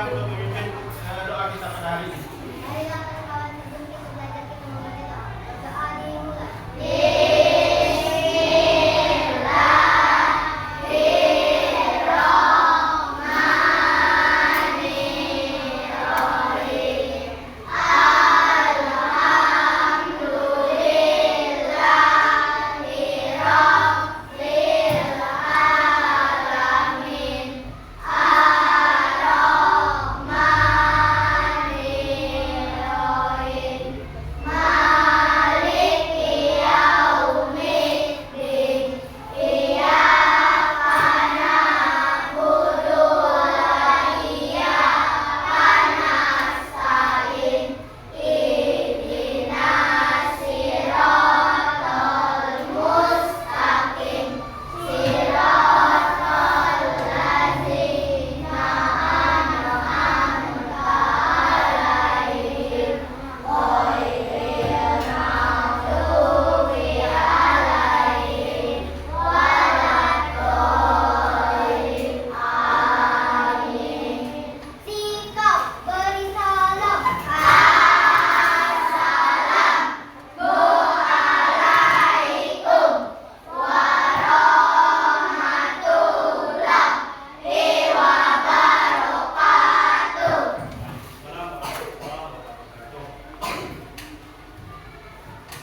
untuk memimpin doa kita pada hari ini.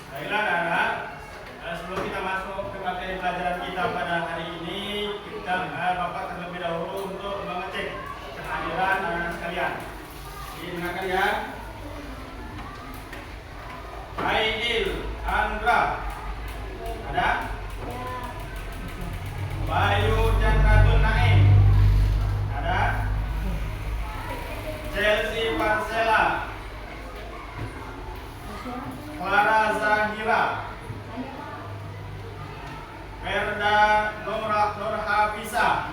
Baiklah anak-anak, sebelum kita masuk ke materi pelajaran kita pada hari ini, Bapak terlebih dahulu untuk mengecek kehadiran anak-anak sekalian. Dengarkan ya. Aidil Andra, ada? Bayu Janratun Naim, ada? Chelsea Marcella, Clara Zahira, Ferda Nurhafisa,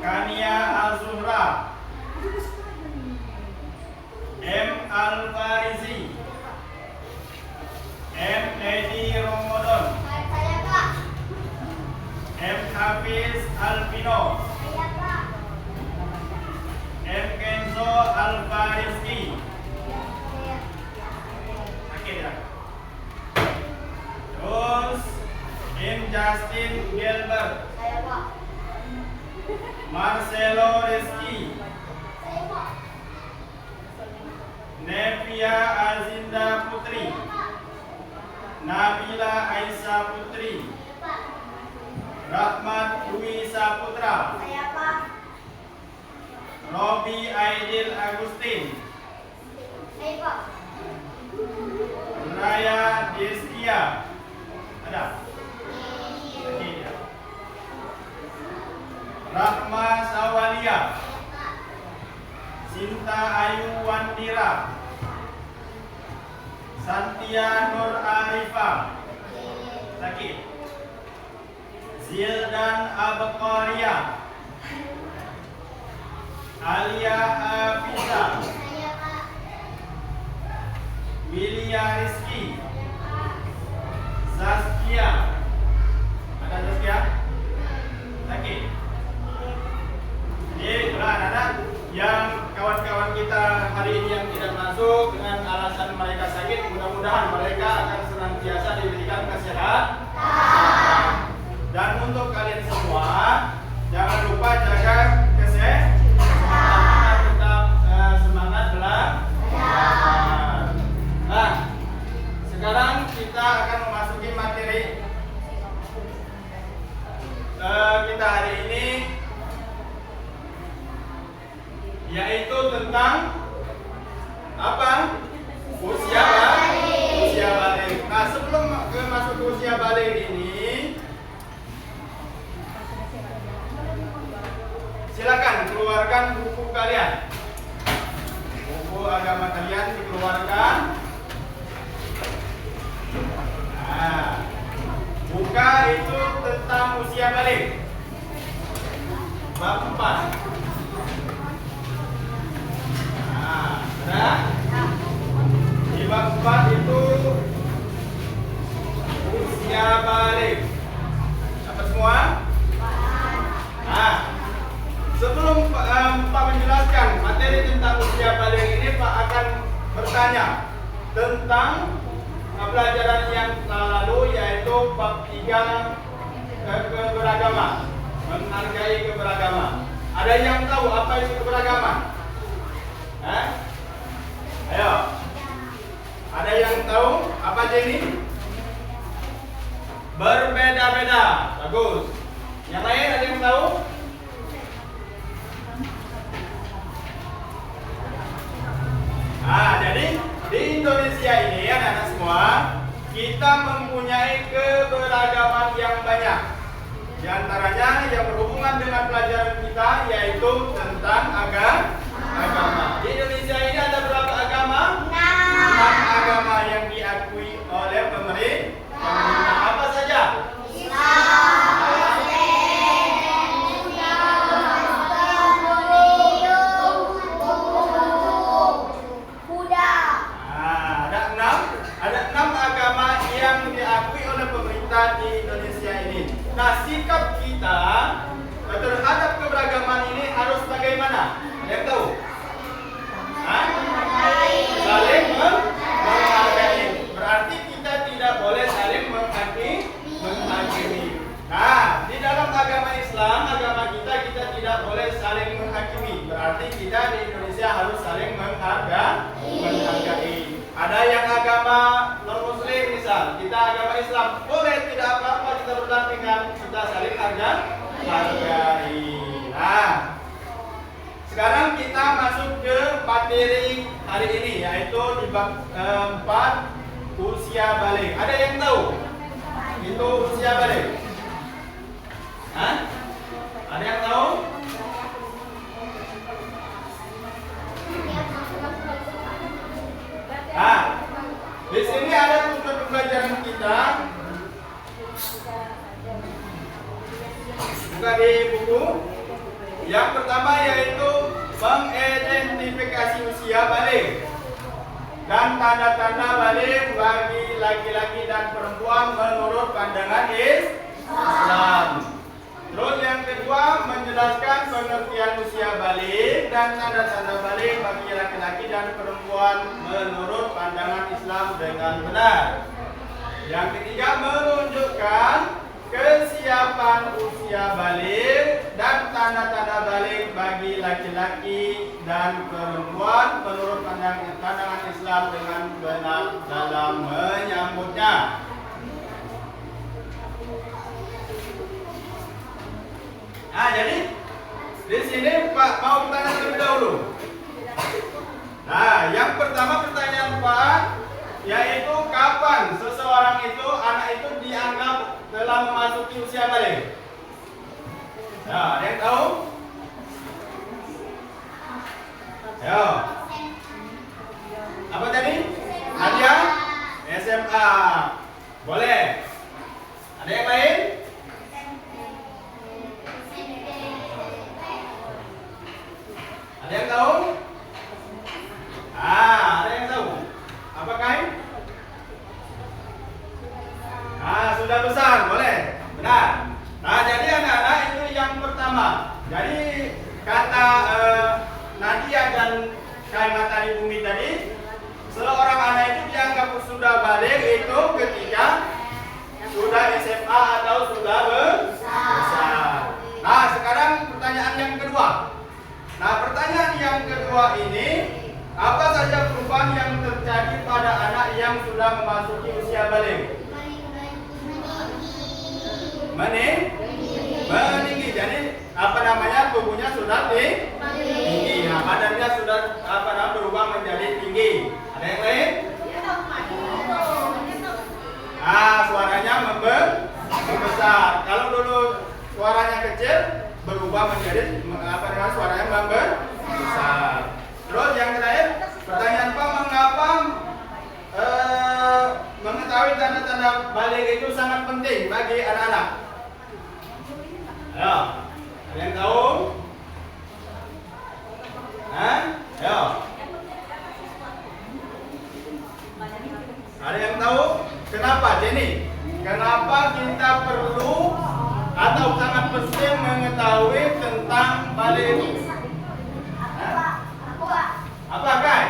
Kania Al-Zuhra, M. Al-Farizi, M. Edi Ramadan, M. Hafiz Alvino, M. Kenzo Al-Farizi. Terus M. Justin Gilbert, Marcelo Rizky, Nevia Azinda Putri, Nabila Aisyah Putri, Rahmat Dwi Saputra, Robi Aidil Agustin, Raya Deskia, ada? Rahma Sawalia, Sinta Ayu Wandira, Santia Nur Arifah, sakit. Zildan Abqaria, Alia Hafiza, Willia Rizky, Zaskia, ada Zaskia? Sakit. Jadi anak-anak yang kawan-kawan kita hari ini yang tidak masuk dengan alasan mereka sakit, mudah-mudahan mereka akan senantiasa diberikan kesehatan. Dan untuk kalian semua, jangan lupa jaga kesehatan, tetap semangat belajar. Nah, sekarang kita akan memasuki materi kita hari ini, yaitu tentang apa? Usia balik. Nah, sebelum masuk ke usia balik ini, silakan keluarkan buku kalian. Buku agama kalian dikeluarkan. Nah, buka itu tentang usia balik. Bab 4. Nah, ada? Di bab 4 itu usia balik. Dapat semua? Nah, sebelum bertanya tentang pelajaran yang lalu, yaitu bab 3 keberagaman, menghargai keberagaman. Ada yang tahu apa itu keberagaman? Ayo. Ada yang tahu apa aja ini? Berbeda-beda. Bagus. Yang lain ada yang tahu? Jadi di Indonesia ini anak-anak semua, kita mempunyai keberagaman yang banyak. Di antaranya yang berhubungan dengan pelajaran kita, yaitu tentang agama. Di Indonesia ini ada berapa agama? 6 agama yang diakui oleh pemerintah. Apa saja? Ada 6 agama yang diakui oleh pemerintah di Indonesia ini. Nah, sikap kita terhadap keberagaman ini harus bagaimana? Ada yang tahu? Saling menghargai. Berarti kita tidak boleh saling menghakimi. Nah, di dalam agama Islam, agama kita tidak boleh saling menghakimi. Berarti kita di Indonesia harus saling menghargai. Ada yang agama non-muslim, misal kita agama Islam, boleh, tidak apa-apa, kita berdampingan, kita saling hargai. Nah, sekarang kita masuk ke materi hari ini, yaitu di bab 4 usia balik. Ada yang tahu itu usia balik? Ada yang tahu? Di sini ada tujuan pembelajaran kita. Buka di buku. Yang pertama yaitu mengidentifikasi usia balik dan tanda-tanda balik bagi laki-laki dan perempuan menurut pandangan Islam. Terus yang kedua, menjelaskan pengertian usia balik dan tanda-tanda balik bagi laki-laki dan perempuan menurut pandangan Islam dengan benar. Yang ketiga, menunjukkan kesiapan usia balik dan tanda-tanda balik bagi laki-laki dan perempuan menurut pandangan Islam dengan benar dalam menyambutnya. Jadi di sini Pak mau bertanya terlebih dahulu. Nah, yang pertama pertanyaan Pak, yaitu kapan seseorang itu, anak itu dianggap telah memasuki usia balik? Ada yang tahu? Ayo. Apa tadi? Nadia? SMA. Boleh. Ada yang lain? Ada yang tahu? Ada yang tahu? Apakah? Sudah besar, boleh. Benar. Nah, jadi anak-anak itu yang pertama. Jadi kata Nadia dan Kai Matahari Bumi tadi, seorang anak itu dianggap sudah balik itu ketika sudah SMA atau sudah besar. Nah, sekarang pertanyaan yang kedua. Nah, pertanyaan yang kedua ini, apa saja perubahan yang terjadi pada anak yang sudah memasuki usia balik? Meninggi. Jadi tubuhnya sudah tinggi. Nah, badannya sudah berubah menjadi tinggi. Ada yang lain? Suaranya membesar. Kalau dulu suaranya kecil, berubah menjadi suaranya membesar. Terus yang terakhir, pertanyaan Pak, mengapa mengetahui tanda-tanda balik itu sangat penting bagi anak-anak? Ayo, ada yang tahu? Ayo. Ada yang tahu? Kenapa, Jenny? Kenapa kita perlu atau sangat penting mengetahui tentang balik? Apa, Kai?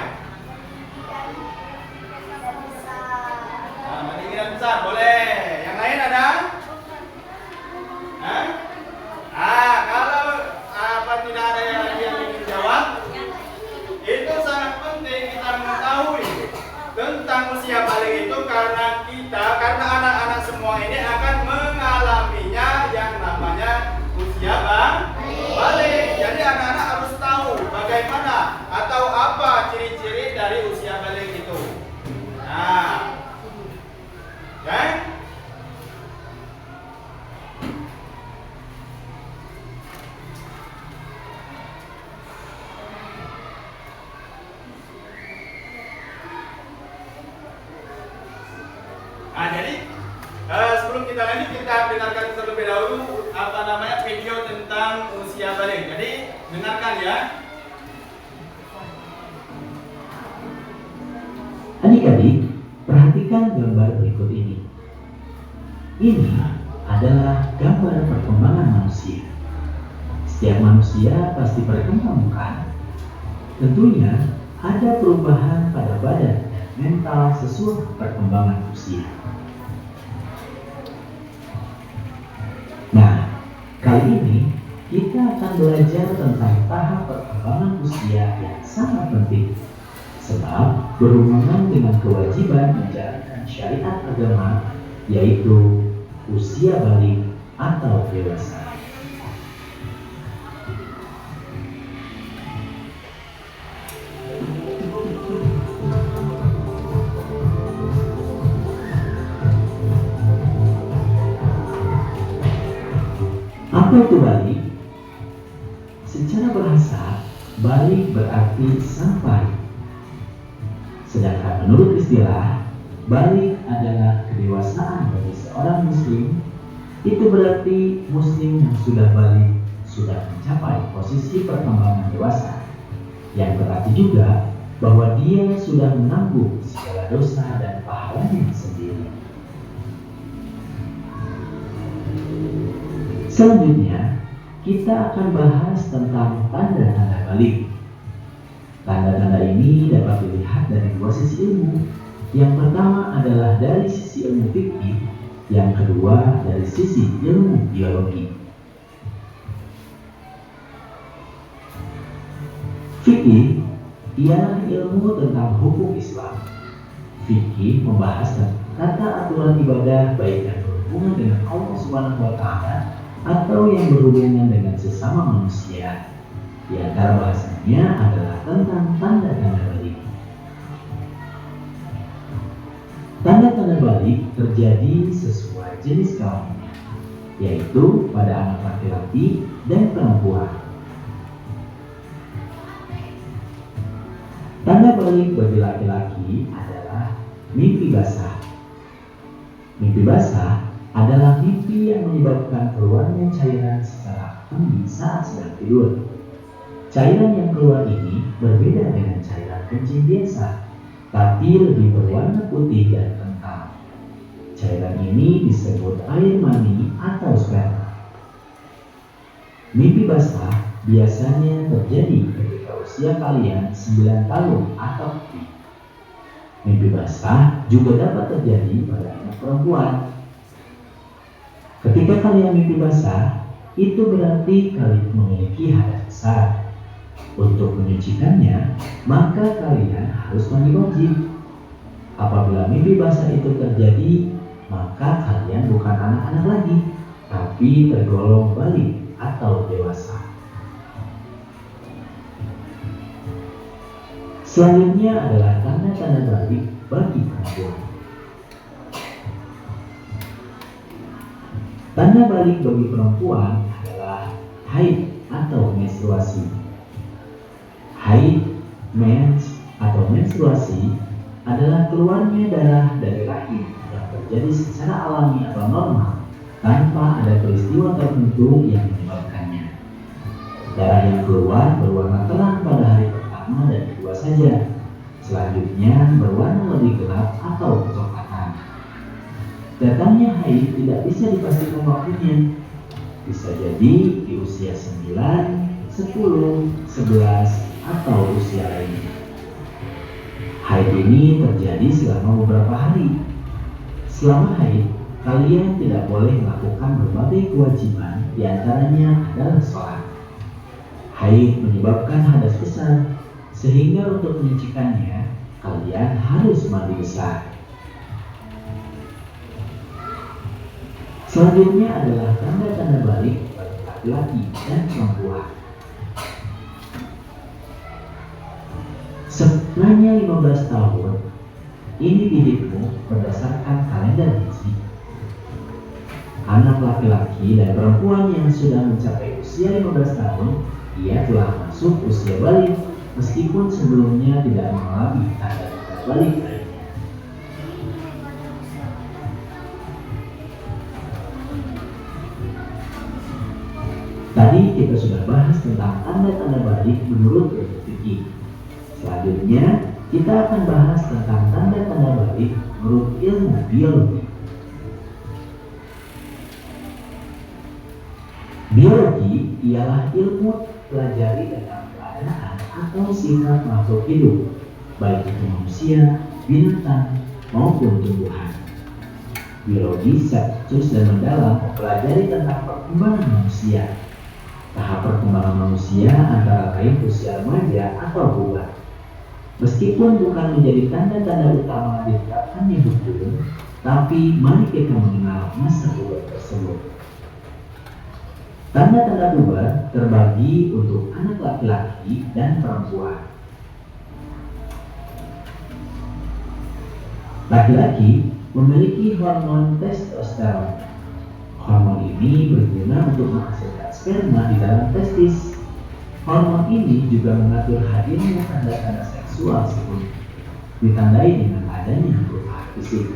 usia balik. Jadi dengarkan ya. Adik-adik, perhatikan gambar berikut ini. Ini adalah gambar perkembangan manusia. Setiap manusia pasti berkembang, bukan? Tentunya ada perubahan pada badan dan mental sesuai perkembangan usia. Nah, kali ini kita akan belajar tentang tahap perkembangan usia yang sangat penting, sebab berhubungan dengan kewajiban menjalankan syariat agama, yaitu usia balik atau dewasa. Apa itu balik? Secara bahasa, balik berarti sampai. Sedangkan menurut istilah, balik adalah kedewasaan bagi seorang muslim. Itu berarti muslim yang sudah balik sudah mencapai posisi perkembangan dewasa, yang berarti juga bahwa dia sudah menanggung segala dosa dan pahalanya sendiri. Selanjutnya, kita akan bahas tentang tanda-tanda balik. Tanda-tanda ini dapat dilihat dari dua sisi ilmu. Yang pertama adalah dari sisi ilmu fikih, yang kedua dari sisi ilmu biologi. Fikih ialah ilmu tentang hukum Islam. Fikih membahas tata aturan ibadah baik yang berhubungan dengan Allah Subhanahu wa Ta'ala atau yang berhubungan dengan sesama manusia. Di antara bahasanya adalah tentang tanda-tanda balik. Tanda-tanda balik terjadi sesuai jenis kelaminnya, yaitu pada anak laki-laki dan perempuan. Tanda balik bagi laki-laki adalah mimpi basah. Mimpi basah adalah mimpi yang menyebabkan keluarnya cairan secara alami saat sedang tidur. Cairan yang keluar ini berbeda dengan cairan kencing biasa, tapi lebih berwarna putih dan kental. Cairan ini disebut air mani atau sperma. Mimpi basah biasanya terjadi ketika usia kalian 9 tahun atau lebih. Mimpi basah juga dapat terjadi pada anak perempuan. Ketika kalian mimpi basah, itu berarti kalian memiliki hadas besar. Untuk menyucikannya, maka kalian harus mandi wajib. Apabila mimpi basah itu terjadi, maka kalian bukan anak-anak lagi, tapi tergolong balik atau dewasa. Selanjutnya adalah tanda-tanda balik bagi perempuan. Tanda balik bagi perempuan adalah haid atau menstruasi. Haid, mens, atau menstruasi adalah keluarnya darah dari rahim yang terjadi secara alami atau normal tanpa ada peristiwa tertentu yang menyebabkannya. Darah yang keluar berwarna terang pada hari pertama dan kedua saja. Selanjutnya berwarna lebih gelap atau kecoklatan. Datangnya haid tidak bisa dipastikan waktunya. Bisa jadi di usia 9, 10, 11, atau usia lainnya. Haid ini terjadi selama beberapa hari. Selama haid, kalian tidak boleh melakukan berbagai kewajiban, diantaranya adalah sholat. Haid menyebabkan hadas besar, sehingga untuk menyucikannya, kalian harus mandi besar. Selanjutnya adalah tanda-tanda balik bagi laki-laki dan perempuan. Sebenarnya 15 tahun, ini dihitungmu berdasarkan kalender Hijri. Anak laki-laki dan perempuan yang sudah mencapai usia 15 tahun, ia telah masuk usia balik, meskipun sebelumnya tidak mengalami tanda-tanda balik lainnya. Tadi kita sudah sudah bahas tentang tanda-tanda balik menurut ilmu fikih. Selanjutnya, kita akan bahas tentang tanda-tanda balik menurut ilmu biologi. Biologi ialah ilmu pelajari tentang keadaan atau sifat makhluk hidup, baik itu manusia, binatang, maupun tumbuhan. Biologi seksus dan mendalam mempelajari tentang perkembangan manusia. Tahap perkembangan manusia antara lain usia remaja atau puber. Meskipun bukan menjadi tanda-tanda utama ditetapkannya hukum, tapi mari kita mengenal masa puber tersebut. Tanda-tanda puber terbagi untuk anak laki-laki dan perempuan. Laki-laki memiliki hormon testosteron. Hormon ini berguna untuk menghasilkan sperma di dalam testis. Hormon ini juga mengatur hadirnya tanda-tanda seksual sebelum ditandai dengan adanya perubahan fisik.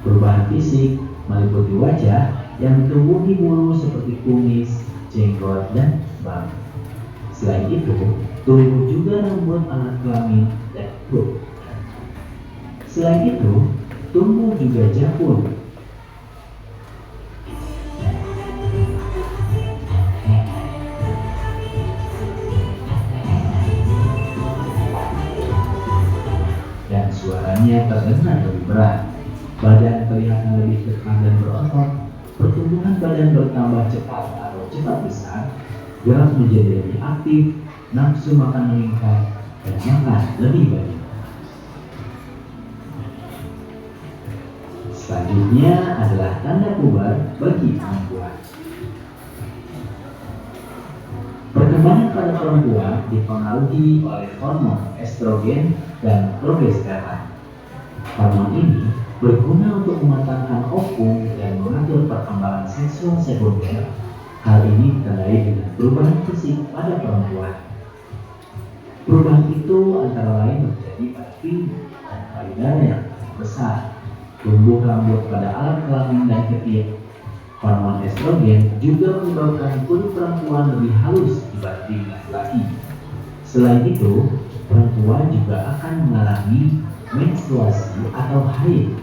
Perubahan fisik meliputi wajah yang ditumbuhi bulu seperti kumis, jenggot, dan bang. Selain itu, tumbuh juga rambut alat kelamin dan perut. Selain itu, tumbuh juga jangkung. Dan suaranya terdengar lebih berat. Badan kelihatan lebih kekar dan berotot. Pertumbuhan badan bertambah cepat atau cepat besar. Gerak menjadi lebih aktif. Nafsu makan meningkat dan makan lebih banyak. Selanjutnya adalah tanda puber bagi perempuan. Perkembangan pada perempuan dipengaruhi oleh hormon estrogen dan progesteron. Hormon ini berguna untuk mematangkan ovum dan mengatur perkembangan seksual sekunder. Hal ini ditandai dengan perubahan fisik pada perempuan. Perubahan itu antara lain terjadi pada pinggul dan payudara yang besar, tumbuh rambut pada alat kelamin dan ketiak. Hormon estrogen juga menyebabkan kulit perempuan lebih halus dibanding laki-laki. Selain itu, perempuan juga akan mengalami menstruasi atau haid.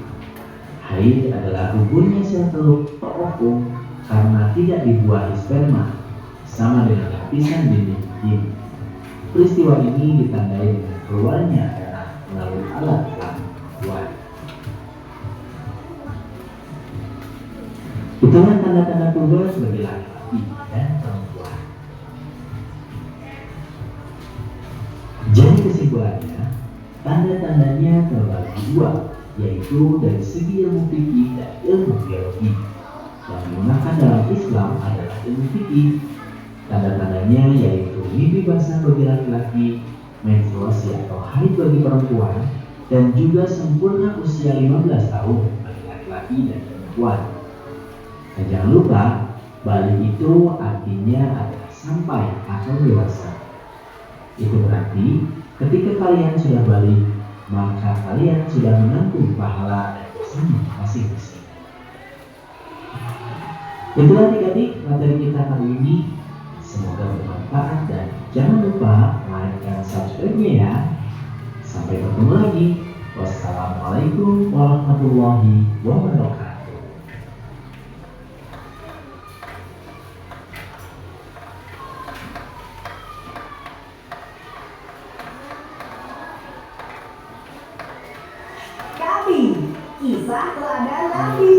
Haid adalah guburnya sel telur ke ovum karena tidak dibuahi sperma, sama dengan lapisan dinding vagina. Peristiwa ini ditandai dengan keluarnya darah melalui alat kelamin perempuan. Itulah tanda-tanda puber bagi laki-laki dan perempuan. Jadi kesimpulannya, tanda-tandanya terbagi dua, yaitu dari segi ilmu fikih dan ilmu biologi. Yang digunakan dalam Islam adalah ilmu fikih. Tanda-tandanya yaitu mimpi basah bagi laki-laki, menstruasi atau haid bagi perempuan, dan juga sempurna usia 15 tahun bagi laki-laki dan perempuan. Dan jangan lupa, balik itu artinya adalah sampai atau dewasa. Itu berarti ketika kalian sudah balik, maka kalian sudah menanggung pahala dan dosanya masing-masing. Itulah adik-adik materi kita kali ini. Semoga bermanfaat dan jangan lupa like dan subscribe-nya ya. Sampai bertemu lagi. Wassalamualaikum warahmatullahi wabarakatuh. Kisah teladan Nabi.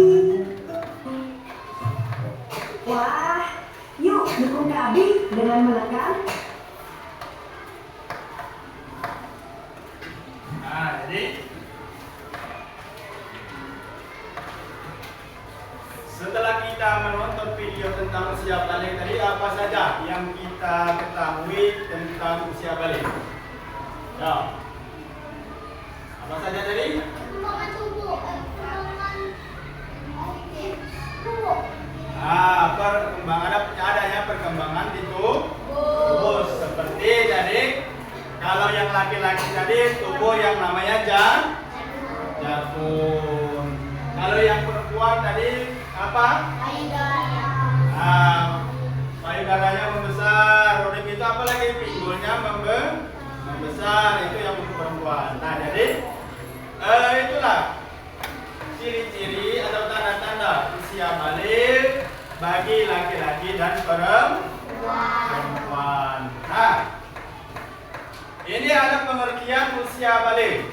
Wah, yuk dukung Kabi dengan menekan. Jadi setelah kita menonton video tentang usia balik tadi, apa saja yang kita ketahui tentang usia balik? Ya, apa saja tadi? Perkembangan tubuh, Perkembangan adanya perkembangan di tubuh seperti tadi. Kalau yang laki-laki tadi tubuh yang namanya jakun. Kalau yang perempuan tadi apa? payudara. Payudaranya membesar. membesar, itu yang untuk perempuan. Nah, jadi itulah ciri-ciri atau tanda-tanda usia balik bagi laki-laki dan perempuan. Nah, ini ada pengertian usia balik.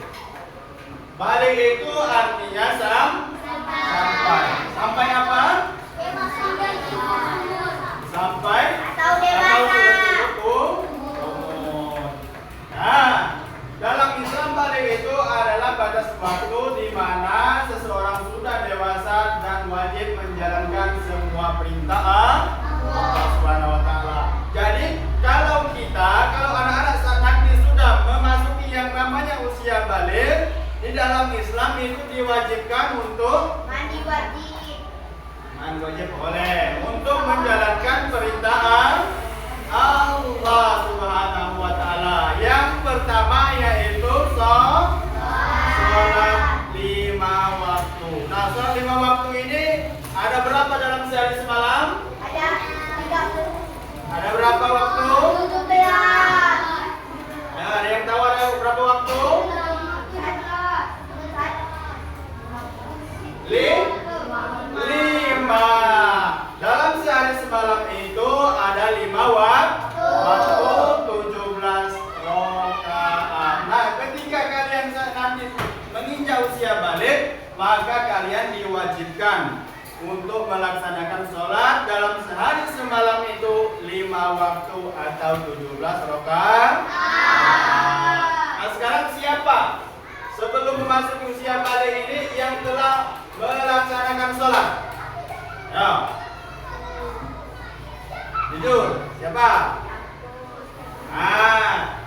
Balik itu artinya sampai. Sampai apa? Sampai Atau dewasa. umur. Nah, dalam Islam balik itu adalah batas waktu di mana seseorang sudah dewasa dan wajib menjalankan semua perintah Allah Subhanahu wa taala. Jadi, kalau anak-anak saat nanti sudah memasuki yang namanya usia balik, di dalam Islam itu diwajibkan untuk Mandi wajib. wajib boleh untuk menjalankan perintah Allah Subhanahu wa taala. Yang pertama yaitu sholat 5 waktu. Nah, sholat 5 waktu ini ada berapa dalam sehari semalam? Ada 30. Ada berapa waktu? 17. Nah, ada yang tahu ada berapa waktu? 5. Dalam sehari semalam itu ada 5 waktu 17 rakaat. Nah, ketika kalian nanti menginjak usia balik, maka kalian diwajibkan untuk melaksanakan sholat dalam sehari semalam itu 5 waktu atau 17 rakaat. Nah, sekarang siapa sebelum memasuki usia balik ini yang telah melaksanakan sholat? Ya. Jujur, siapa? Nah,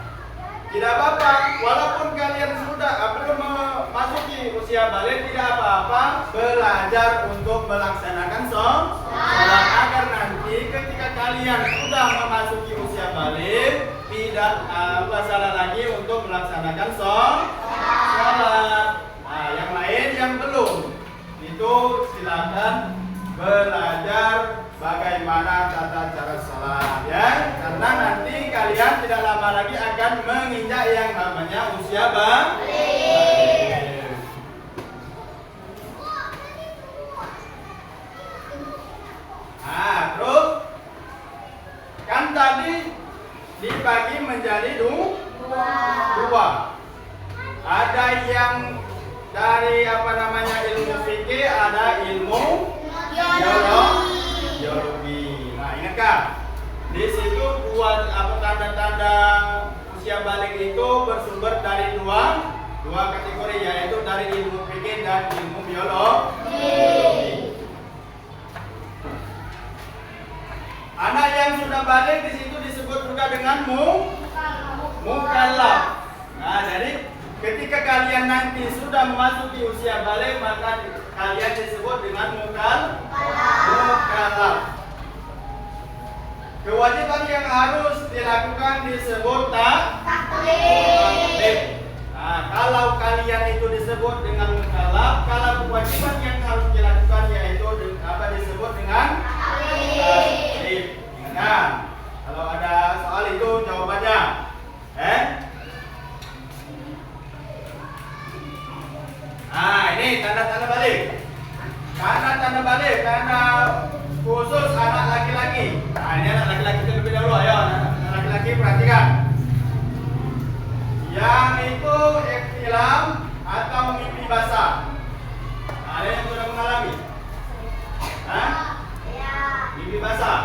tidak apa-apa, walaupun kalian sudah belum memasuki usia balik, tidak apa-apa belajar untuk melaksanakan sholat agar nanti ketika kalian sudah memasuki usia balik tidak salah lagi untuk melaksanakan sholat. Nah, yang lain yang belum itu silakan belajar bagaimana tata cara sholat, ya, karena nanti kalian tidak lama lagi akan menginjak yang namanya usia balik. Nah, terus kan tadi dibagi menjadi dua. Ada yang dari ilmu fikih, ada ilmu biologi. Nah, ingatkan di situ tanda-tanda usia balik itu bersumber dari dua kategori, yaitu dari ilmu fikih dan ilmu biologi. Anak yang sudah balik di situ disebut juga dengan mukallaf. Nah, jadi ketika kalian nanti sudah memasuki usia balik, maka kalian disebut dengan mukallaf. Kewajiban yang harus dilakukan disebut taklif. Nah, kalau kalian itu disebut dengan mukallaf, kalau kewajiban yang harus dilakukan yaitu disebut dengan taklif. Ingat, kalau ada soal itu jawabannya. Nah, ini tanda-tanda balik. Tanda-tanda balik, tanda khusus anak laki-laki. Nah, ini anak laki-laki terlebih dahulu. Ayo, anak laki-laki perhatikan. Yang itu ihtilam atau mimpi basah. Nah, ada yang sudah mengalami? Hah? Mimpi basah.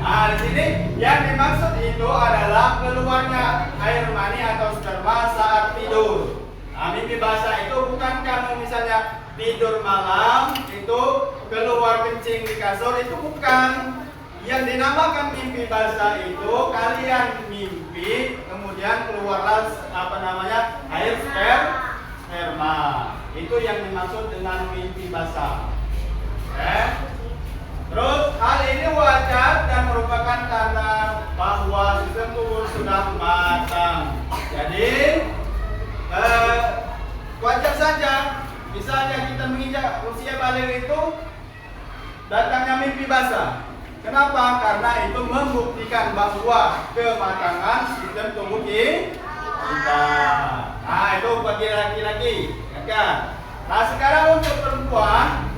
Nah, di sini yang dimaksud itu adalah keluarnya air mani atau sperma saat tidur. Nah, mimpi basah itu bukan kamu misalnya tidur malam itu keluar kencing di kasur, itu bukan. Yang dinamakan mimpi basah itu kalian mimpi kemudian keluarlah air sperma. Itu yang dimaksud dengan mimpi basah. Terus hal ini wajar dan merupakan tanda bahwa sistem tubuh sudah matang. Jadi wajar saja, misalnya kita menginjak usia balik itu datangnya mimpi basah. Kenapa? Karena itu membuktikan bahwa kematangan sistem tubuh kita. Nah, itu bagi laki-laki, ya kan? Nah, sekarang untuk perempuan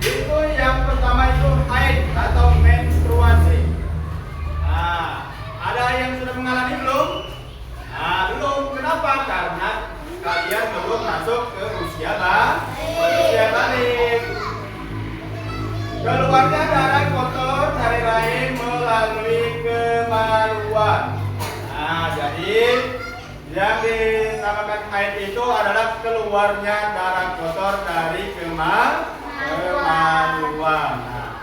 itu yang pertama itu haid atau menstruasi. Nah, ada yang sudah mengalami belum? Nah, belum. Kenapa? Karena kalian belum masuk ke usia balik. Keluarnya darah kotor dari rahim melalui kemaluan. Nah, jadi yang dinamakan haid itu adalah keluarnya darah kotor dari kemaluan. Nah,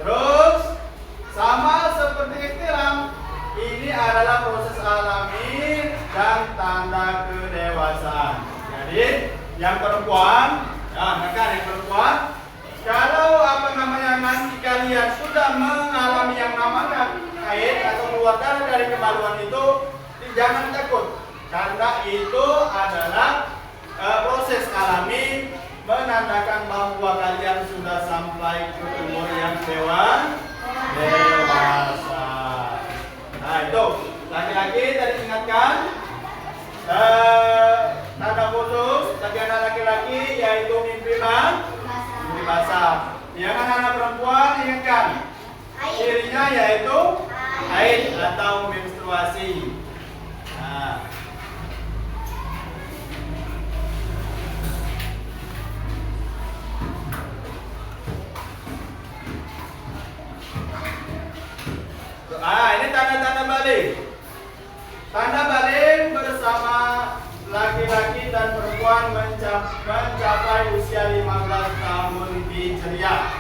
terus sama seperti ikhtilam, ini adalah proses alami dan tanda kedewasaan. Jadi yang perempuan, yang perempuan, kalau nanti kalian sudah mengalami yang namanya haid atau keluar darah dari kemaluan itu, jangan takut, karena itu adalah proses alami menandakan bahwa kalian sudah sampai ke umur yang dewasa. Nah, itu laki-laki tadi ingatkan tanda khusus bagi anak laki-laki yaitu mimpi basah. Yang anak perempuan ingatkan cirinya yaitu haid atau menstruasi. Nah, ini tanda-tanda balik. Tanda balik bersama laki-laki dan perempuan mencapai usia 15 tahun di ceria.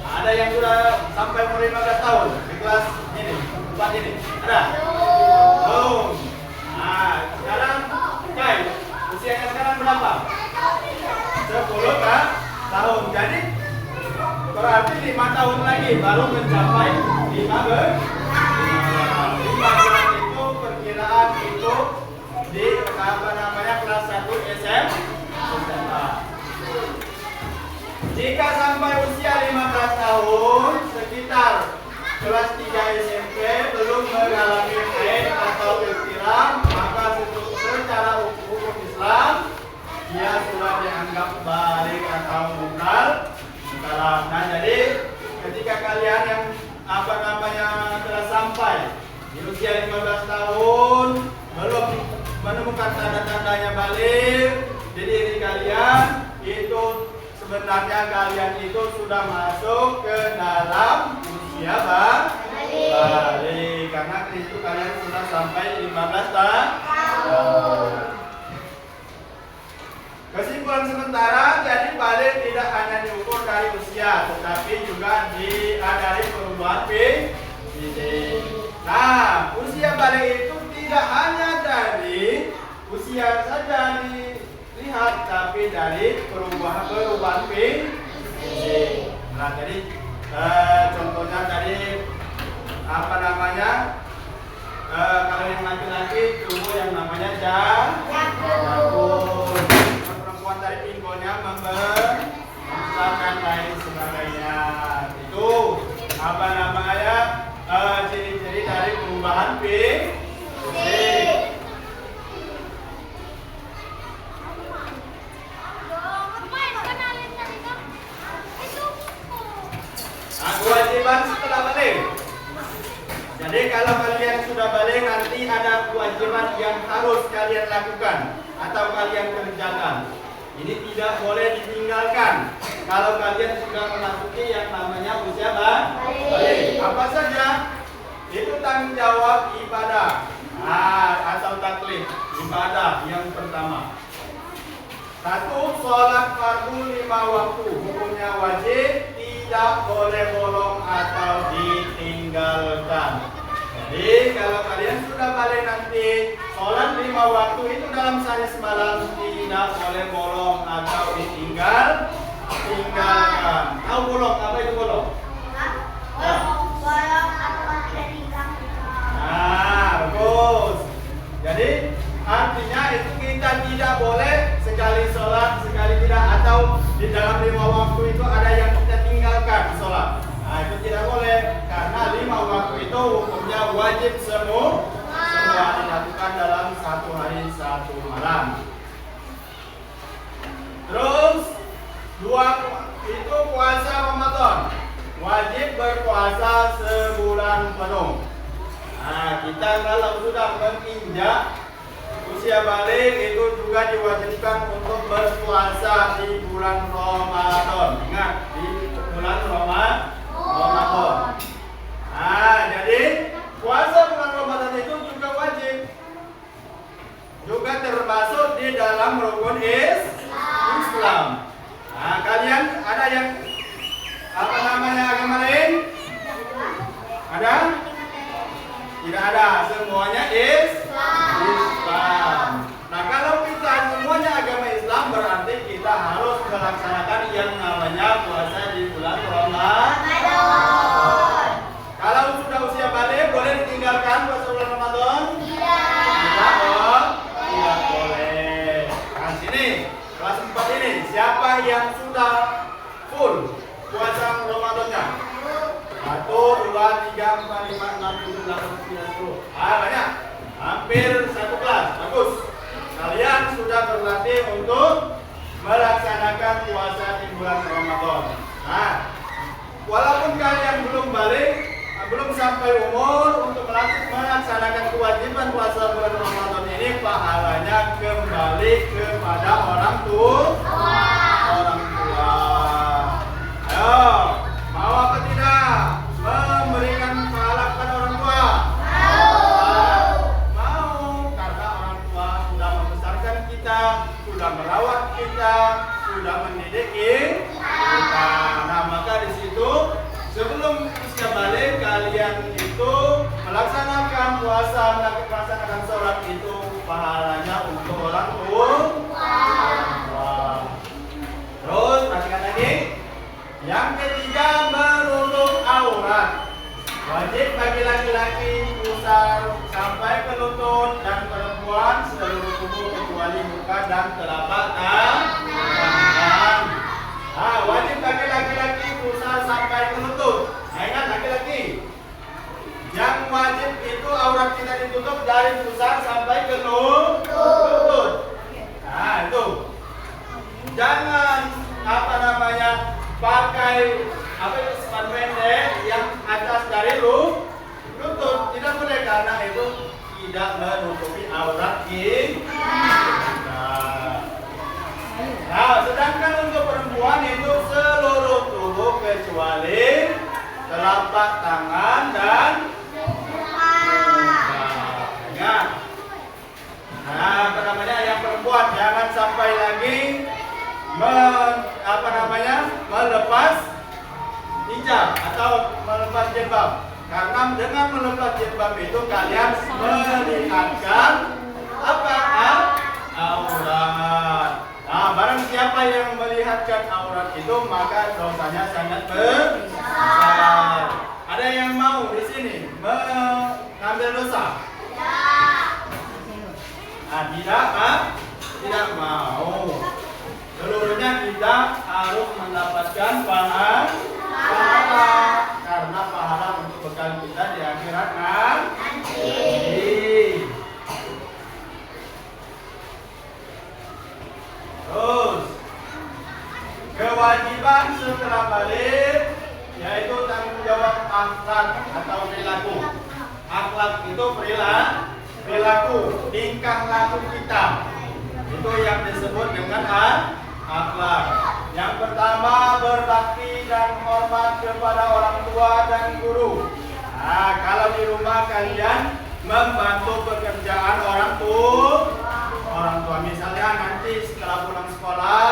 Ada yang sudah sampai umur 15 tahun di kelas ini, tempat ini. Ada? Belum. Nah, sekarang usianya sekarang berapa? 10 tahun. Jadi berarti 5 tahun lagi baru mencapai 15 itu perkiraan itu di kelas 1 SMA. Jika sampai usia 15 tahun sekitar kelas 3 SMP belum mengalami haid atau ikhtilam, maka secara hukum Islam dia sudah dianggap balik atau mukallaf. Nah, jadi ketika kalian yang telah sampai di usia 15 tahun belum menemukan tanda-tandanya balik di diri kalian, itu sebenarnya kalian itu sudah masuk ke dalam usia balik, karena itu kalian sudah sampai 15 tahun. Kesimpulan sementara, jadi balik tidak hanya diukur dari usia, tetapi juga dari perubahan fisik. Nah, usia balik itu tidak hanya dari usia saja dilihat, tapi dari perubahan fisik. Nah, jadi contohnya tadi kalau yang laki-laki tubuh yang namanya jakun. Perempuan dari pinggulnya membesarkan lain sebagainya. Itu ciri-ciri dari perubahan fisik. Nah, kewajiban setelah balik. Jadi kalau kalian sudah balik, nanti ada kewajiban yang harus kalian lakukan atau kalian kerjakan. Ini tidak boleh ditinggalkan. Kalau kalian sudah memasuki yang namanya usia balik. Apa saja? Itu tanggung jawab ibadah. Atau taklif. Ibadah yang pertama. 1. Sholat fardu 5 waktu. Hukumnya wajib, tidak boleh bolong atau ditinggalkan. Jadi kalau kalian sudah balik nanti, sholat 5 waktu itu dalam sehari semalam tidak boleh bolong atau ditinggalkan. Tahu bolong? Apa itu bolong? Bolong atau tidak ditinggalkan. Nah, bagus. Jadi artinya itu kita tidak boleh sekali sholat, sekali tidak, atau di dalam 5 waktu itu ada yang kita tinggalkan sholat. Nah, itu tidak boleh. itu hukumnya wajib semua dilakukan dalam 1 hari 1 malam. Terus itu puasa Ramadan, wajib berpuasa sebulan penuh. Nah, kita kalau sudah menginjak usia balik itu juga diwajibkan untuk berpuasa di bulan Ramadan. Ingat, di bulan Ramadan. Nah, jadi puasa bulan Ramadan itu juga wajib, juga termasuk di dalam rukun Islam. Nah, kalian ada yang agama lain? Ada? Tidak ada, semuanya Islam. Nah, kalau kita semuanya agama Islam, berarti kita harus melaksanakan yang namanya puasa di bulan Ramadan. Kalau sudah usia balik, boleh ditinggalkan puasa bulan Ramadan? Tidak boleh. Nah, sini kelas 4 ini, siapa yang sudah full puasa Ramadannya? 1, 2, 3, 4, 5, 6, 7, 8, 9, 10. Banyak. Hampir satu kelas. Bagus. Kalian sudah berlatih untuk melaksanakan puasa di bulan Ramadan. Nah, walaupun kalian belum balik, belum sampai umur untuk melaksanakan kewajiban puasa bulan Ramadan ini, pahalanya kembali kepada orang tua. Ayo, mau apa tidak? Memberikan pahala kepada orang tua? Mau, karena orang tua sudah membesarkan kita, sudah merawat kita, sudah mendidik kita. Nah, maka di situ sebelum usia balik kalian itu melaksanakan puasa, melaksanakan sholat itu pahalanya untuk orang tua. Terus perhatikan lagi. Yang ketiga, menutup aurat. Wajib bagi laki-laki pusar sampai ke lutut dan perempuan seluruh tubuh kecuali muka dan telapak tangan. Nah, wajib bagi laki-laki pusar sampai ke lutut. Nah, ingat laki-laki, yang wajib itu aurat kita ditutup dari pusar sampai ke lutut. Nah, itu. Jangan pakai sepatu pendek yang atas dari lutut. Tidak boleh, karena itu tidak menutupi aurat kita. Nah, sedangkan untuk perempuan itu seluruh tubuh kecuali telapak tangan dan muka. Nah, yang perempuan jangan sampai lagi melepas hijab atau melepas jilbab. Karena dengan melepas jilbab itu kalian melihatkan aurat. Nah, barang siapa yang melihatkan aurat itu maka dosanya sangat besar. Ada yang mau di sini mengambil dosa? Tidak mau. Seluruhnya kita harus mendapatkan pahala karena pahala untuk bekal kita di akhirat nanti. Terus kewajiban setelah balik yaitu tanggung jawab akhlak atau perilaku. Akhlak itu perilaku, tingkah laku kita. Itu yang disebut dengan akhlak. Yang pertama, berbakti dan hormat kepada orang tua dan guru. Nah, kalau di rumah kalian membantu pekerjaan orang tua, misalnya nanti setelah pulang sekolah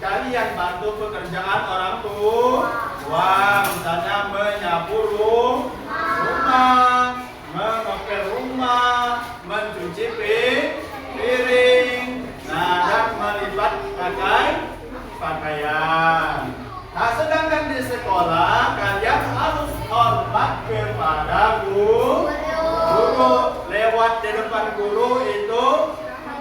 kalian bantu pekerjaan orang tua, misalnya menyapu rumah, mengepel rumah, mencuci piring, dan melipat pakaian. Nah, sedangkan di sekolah kalian harus hormat kepada guru. Lewat di depan guru itu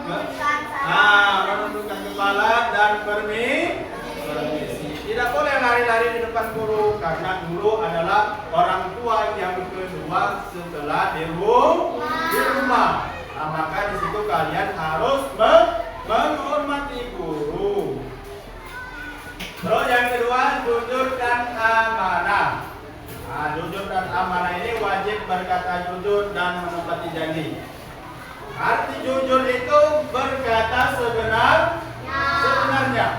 menundukkan kepala dan permisi. Tidak boleh lari-lari di depan guru karena guru adalah orang tua yang kedua setelah di rumah. Nah, maka di situ kalian harus menghormati guru. Terus yang kedua, jujur dan amanah. Nah, jujur dan amanah ini wajib berkata jujur dan menepati janji. Arti jujur itu berkata sebenarnya,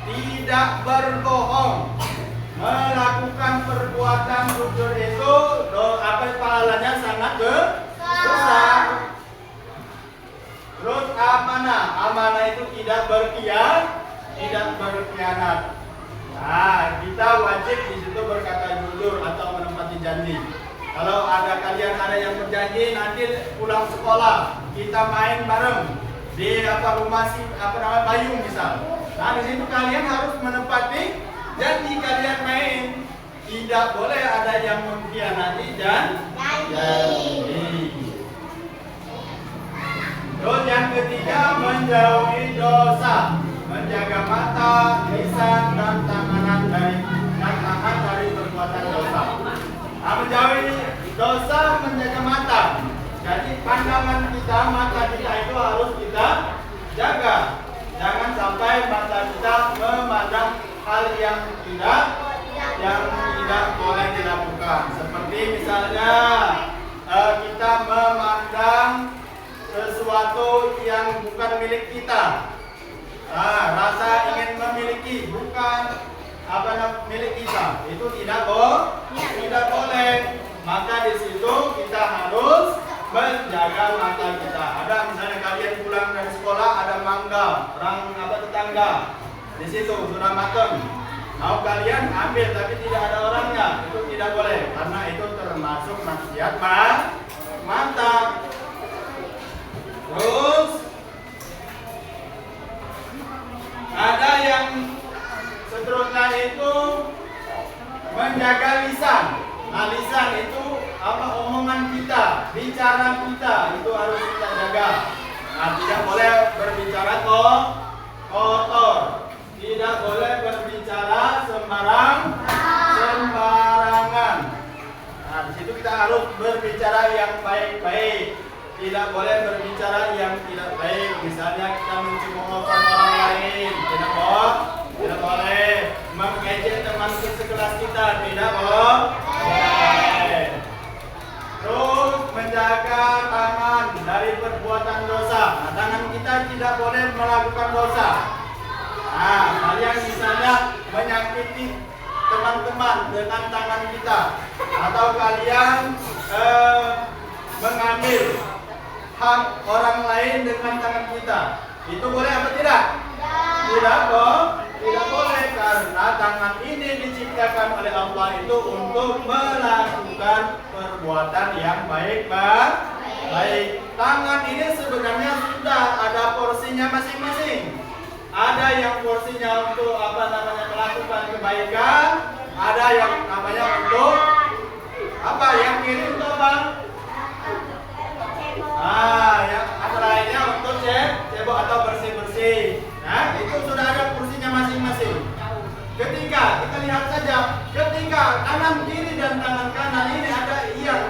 tidak berbohong, melakukan perbuatan jujur itu pahalanya sangat besar. Terus amanah itu tidak berkhianat. Nah, kita wajib di situ berkata jujur atau menepati janji. Kalau kalian ada yang berjanji nanti pulang sekolah kita main bareng di rumah Bayu misal. Nah, di situ kalian harus menepati janji kalian main. Tidak boleh ada yang mengkhianati janji. Terus yang ketiga, menjauhi dosa, menjaga mata, lisan dan tangan dari perbuatan dosa. Nah, menjauhi dosa, menjaga mata. Jadi pandangan kita, mata kita itu harus kita jaga. Jangan sampai mata kita memandang hal yang tidak boleh dilakukan. Seperti misalnya kita memandang sesuatu yang bukan milik kita. Nah, rasa ingin memiliki bukan milik kita, itu tidak boleh. Maka di situ kita harus menjaga mata kita. Ada misalnya kalian pulang dari sekolah ada mangga, orang tetangga. Di situ sudah matang. Mau kalian ambil tapi tidak ada orangnya, itu tidak boleh karena itu termasuk maksiat mata. Terus ada yang seterusnya itu menjaga lisan. Nah, lisan itu omongan kita, bicara kita itu harus kita jaga. Nah, tidak boleh berbicara kotor, tidak boleh berbicara sembarangan. Nah, di situ kita harus berbicara yang baik-baik. Tidak boleh berbicara yang tidak baik. Misalnya kita mencemoohkan orang lain, tidak boleh. Mengejek teman sekelas kita, tidak boleh. Terus menjaga tangan dari perbuatan dosa. Nah, tangan kita tidak boleh melakukan dosa. Nah, kalian misalnya menyakiti teman-teman dengan tangan kita, atau kalian mengambil hak orang lain dengan tangan kita, itu boleh apa tidak? Tidak boleh, karena tangan ini diciptakan oleh Allah itu untuk melakukan perbuatan yang baik. Tangan ini sebenarnya sudah ada porsinya masing-masing. Ada yang porsinya untuk melakukan kebaikan, ada yang namanya untuk yang kiri untuk apa? Yang lainnya untuk cebok atau bersih-bersih. Nah, itu sudah ada porsinya masing-masing. Ketika kita lihat saja, ketika tangan kiri dan tangan kanan ini ada yang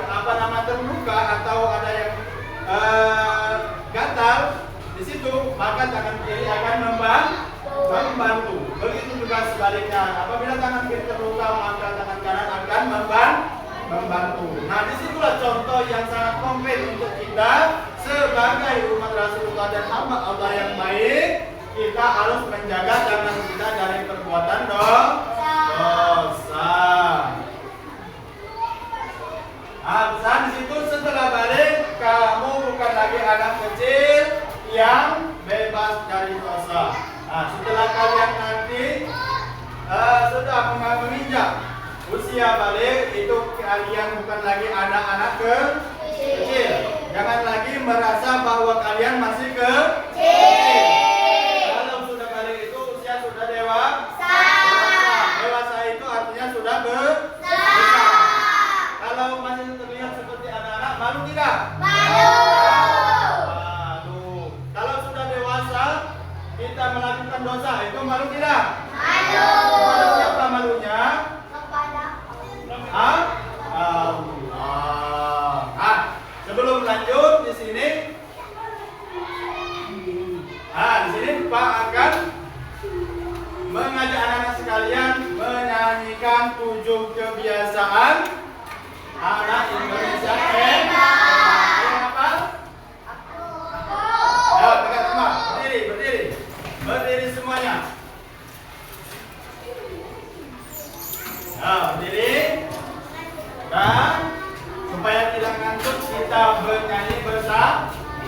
terluka atau ada yang gatal di situ, maka tangan kiri akan membantu. Begitu juga sebaliknya, apabila tangan kiri terluka, maka tangan kanan akan membantu. Nah, disitulah contoh yang sangat konkret untuk kita sebagai umat Rasulullah dan hamba Allah yang baik. Kita harus menjaga tangan kita dari perbuatan dosa. Pesan di situ, setelah balik kamu bukan lagi anak kecil yang bebas dari dosa. Nah, setelah kalian nanti sudah menginjak usia balik, itu kalian bukan lagi anak-anak kecil. Jangan lagi merasa bahwa kalian masih kecil. Kalau sudah balik itu usia sudah dewasa. Dewasa itu artinya sudah besar. Kalau masih terlihat seperti anak-anak, malu tidak? Malu. Kalau sudah dewasa kita melakukan dosa, itu malu tidak? Malu.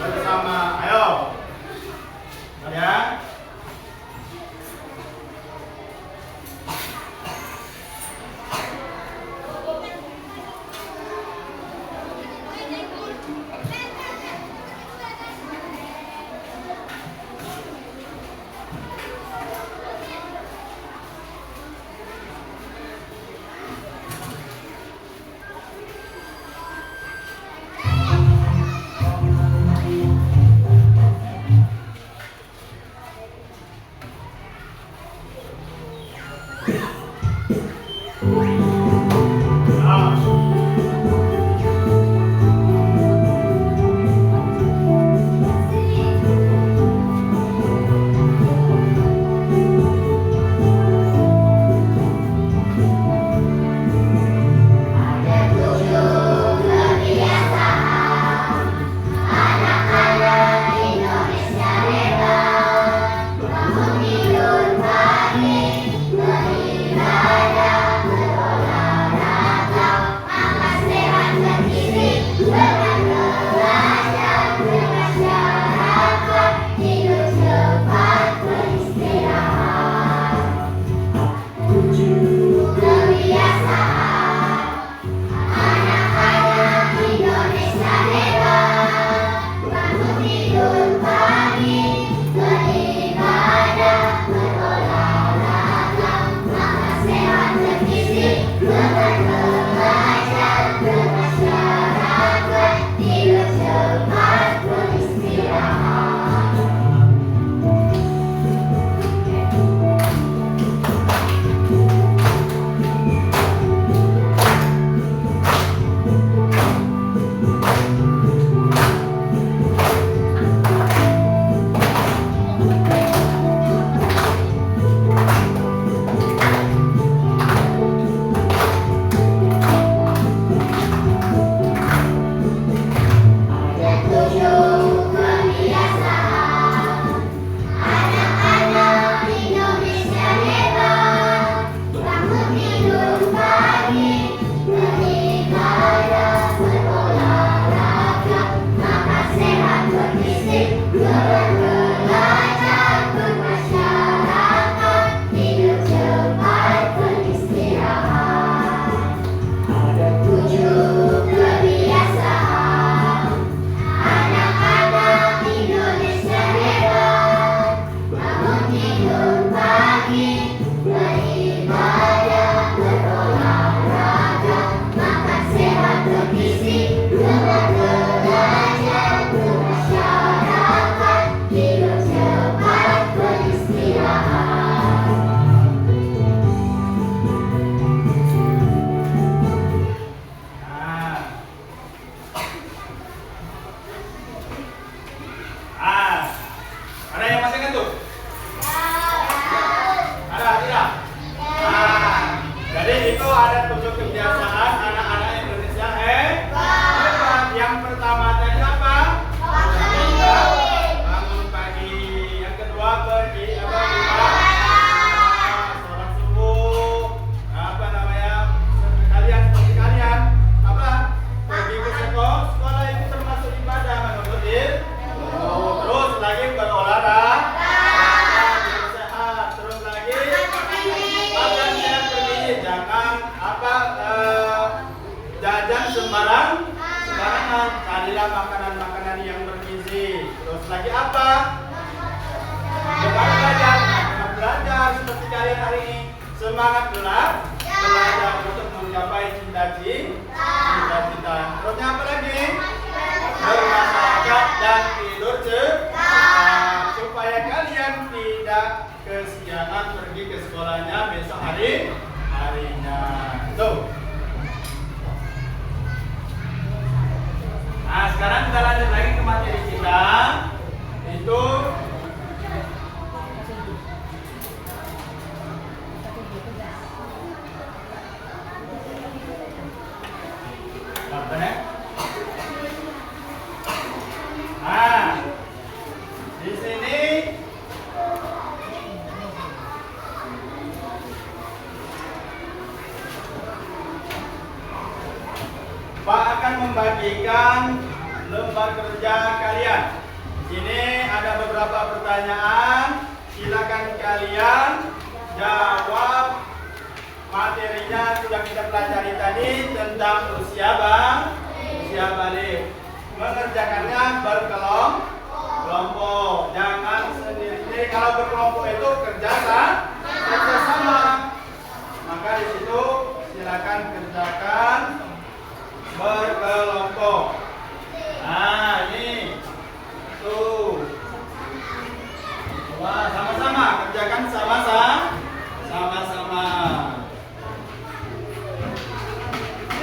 bersama. Ayo. Ya. Ada yang masih ngantuk? Ada tidak? Jadi itu ada 7 kebiasaan anak-anak Indonesia hebat. Yang pertama tadi apa? Bangun pagi. Yang kedua pergi sholat subuh. Kalian seperti kalian pergi ke sekolah itu termasuk ibadah menurut terus lagi berolahraga sehat, terus lagi makan sehat bergizi, jangan jajan sembarangan, carilah makanan yang bergizi. Terus lagi apa? Belajar seperti kalian hari ini, semangat belajar untuk mencapai cita-cita. Terusnya apa lagi? Bermasyarakat dan tidur cepat supaya kalian tidak kesiangan pergi ke sekolahnya besok harinya. Tuh. Nah, sekarang kita lanjut lagi ke materi kita. Itu apa nih? Di sini Pak akan membagikan lembar kerja kalian. Di sini ada beberapa pertanyaan. Silakan kalian jawab. Materinya sudah kita pelajari tadi tentang usia balik. Mengerjakannya berkelompok. Jangan sendiri-sendiri. Kalau berkelompok itu kerja sama. Maka di situ silakan kerjakan berkelompok. Nah, ini tuh. Wah, sama-sama kerjakan sama-sama.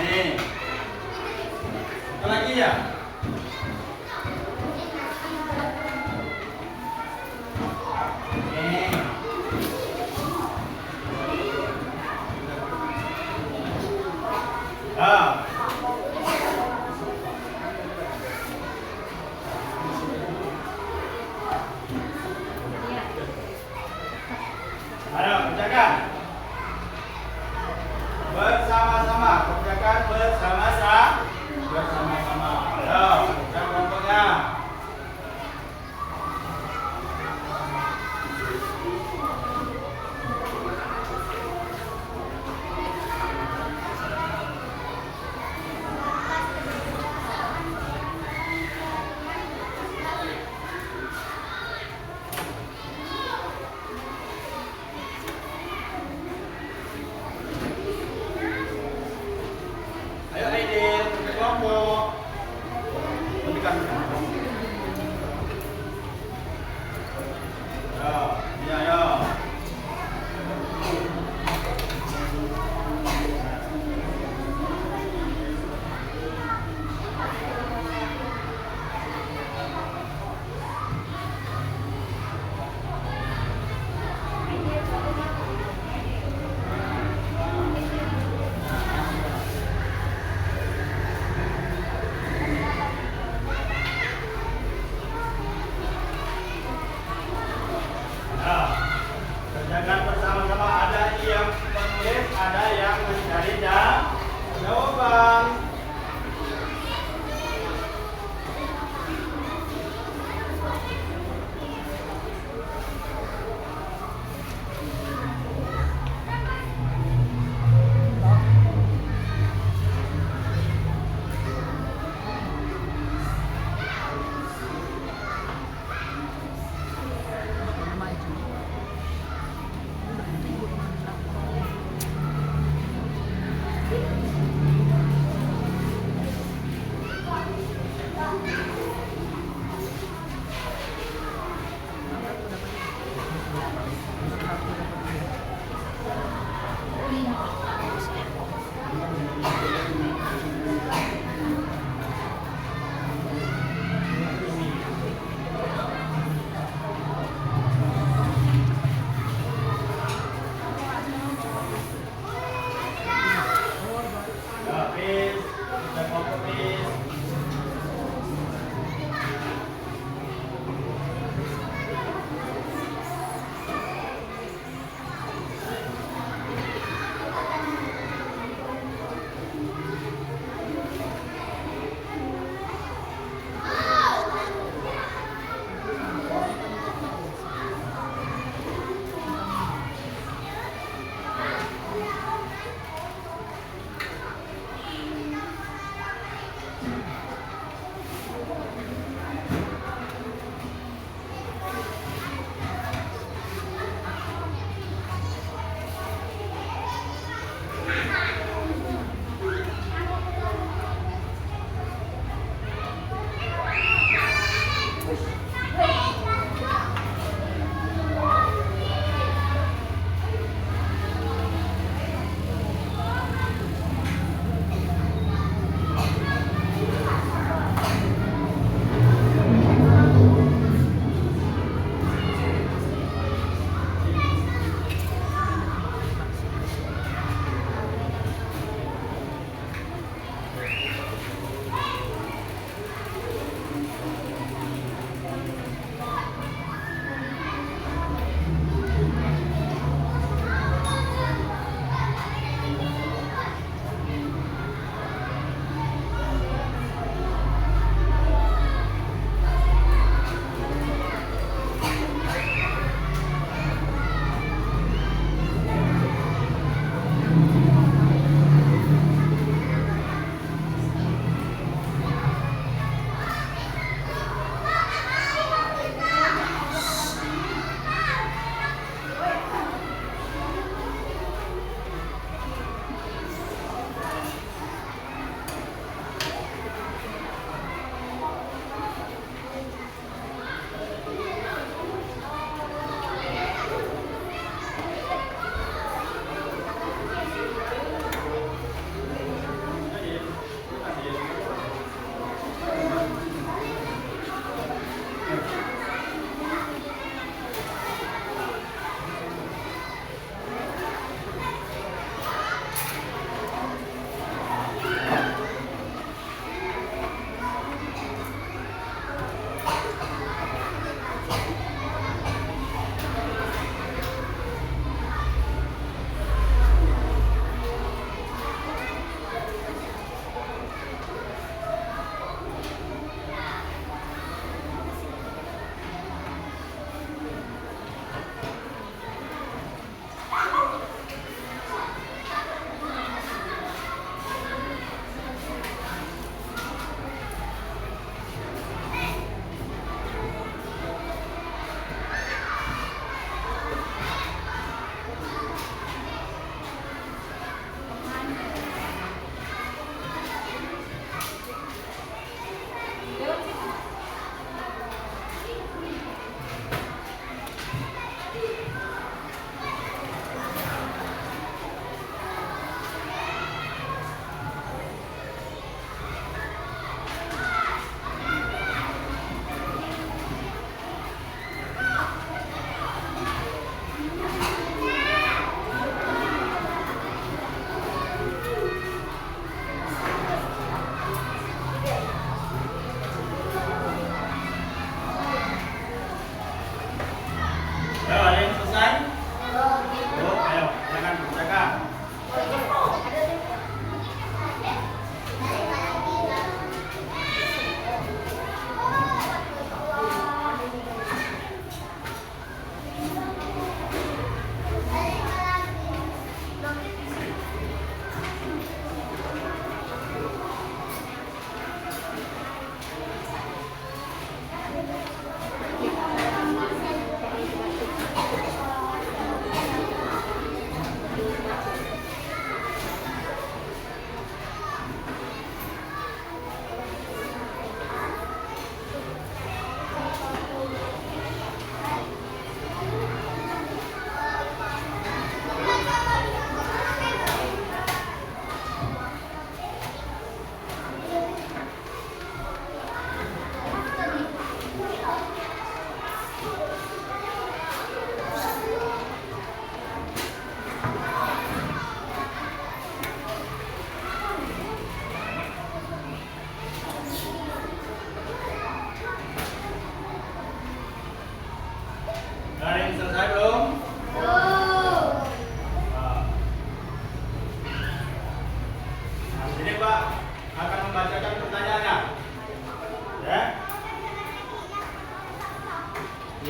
Nih. Apa lagi ya? Nih. Ah. Ayo, kerjakan. Bersama-sama, kerjakan bersama-sama. Ayo, kerjakan kelompoknya. Ayo Aidil, ke kelompok. Berikan. Ya.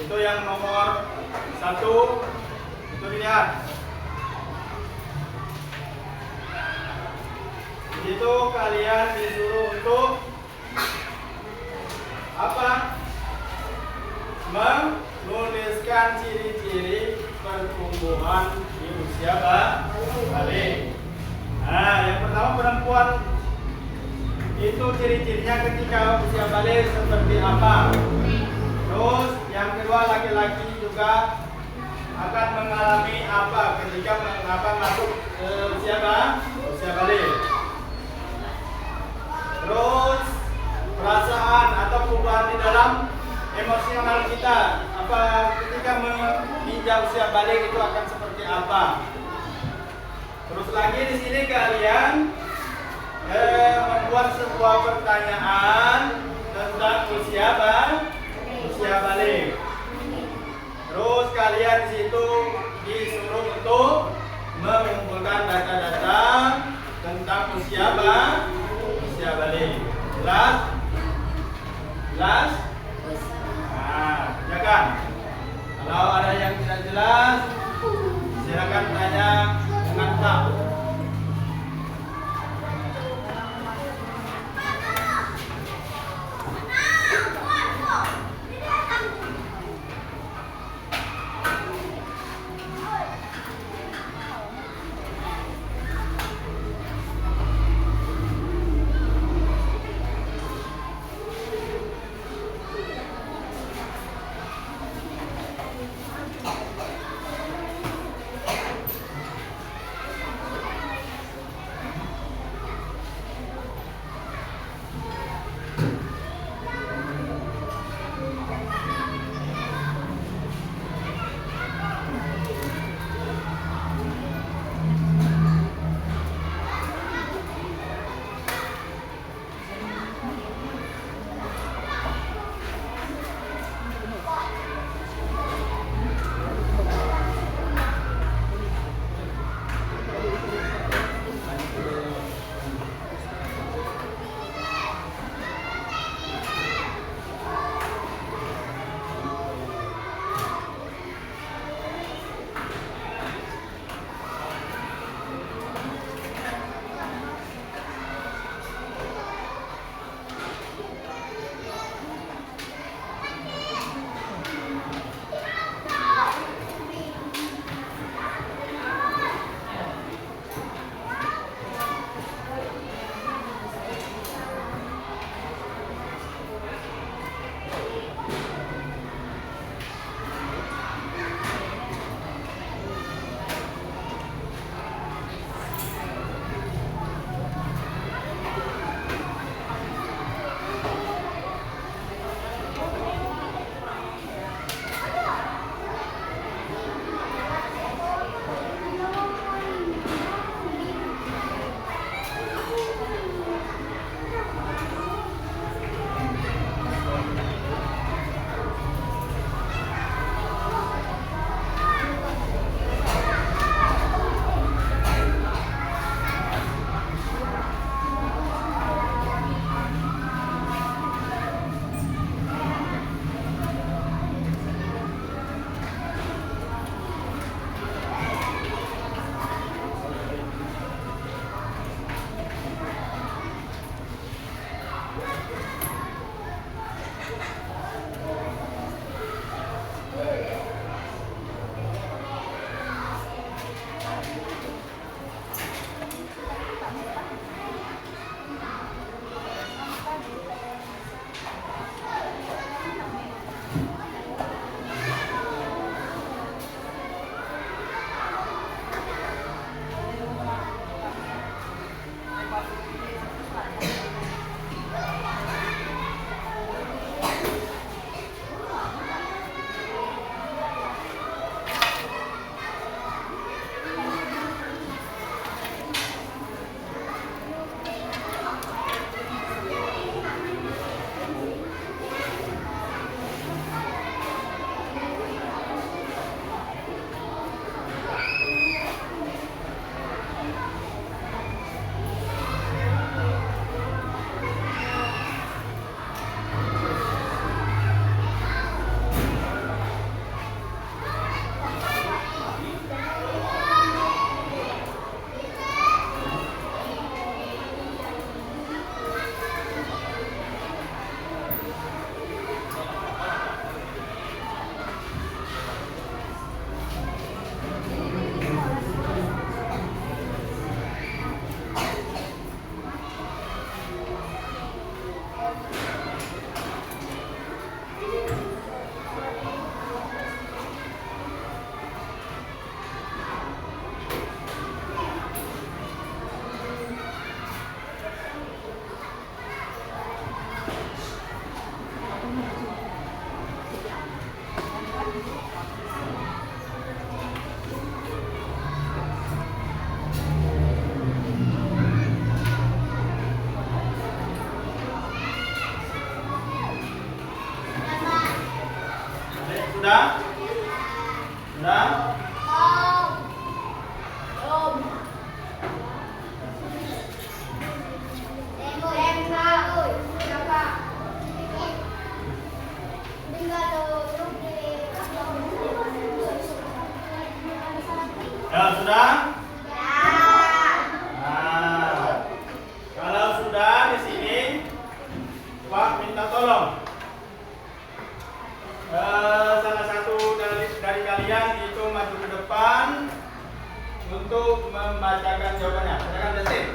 Itu yang nomor 1. Itu dilihat. Itu kalian disuruh untuk apa? Menuliskan ciri-ciri pertumbuhan di usia balik. Nah, yang pertama perempuan itu ciri-cirinya ketika usia balik seperti apa? Terus yang kedua laki-laki juga akan mengalami apa ketika masuk usia balik. Terus perasaan atau perubahan di dalam emosional kita apa ketika menginjak usia balik itu akan seperti apa? Terus lagi di sini kalian membuat sebuah pertanyaan tentang usia balik. Terus kalian di situ disuruh untuk mengumpulkan data-data tentang usia balik. Jelas? Jelas? Nah, kerjakan. Kalau ada yang tidak jelas, silakan tanya dengan tak. sudah? Sudah? Ya, sudah? Nah, kalau sudah di sini, Pak minta tolong. Salah satu dari kalian itu maju ke depan untuk membacakan jawabannya. Silakan Justin.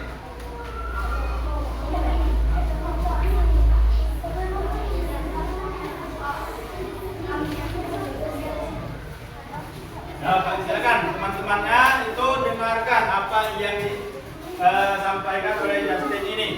Ya, silakan teman-temannya itu dengarkan apa yang disampaikan oleh Justin ini.